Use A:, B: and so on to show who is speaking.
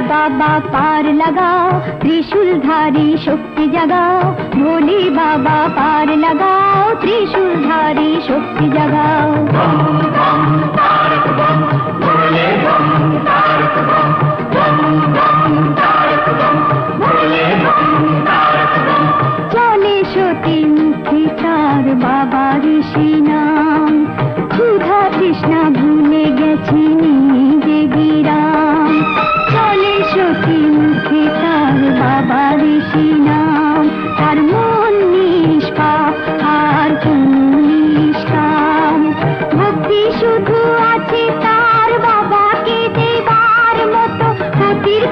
A: बाबा पार लगाओ, त्रिशूलधारी शक्ति जगाओ। भोले बाबा पार लगाओ, त्रिशूलधारी शक्ति जगाओ।
B: बम बम तारक बम, भोले बम तारक बम, बम बम तारक बम, भोले बम तारक बम।
A: चले सती मुखे तार बाबा ऋषि नाम, क्षुधा तृष्णा भूले गेছি নিজে বিরাম। চলে সতী মুখে তার বাবা ঋষি নাম, তার মন নিষ্পাপ আর কোনো নিষ্কাম। ভক্তি শুধু আছে তার বাবাকে দেবার মতো, ক্ষতির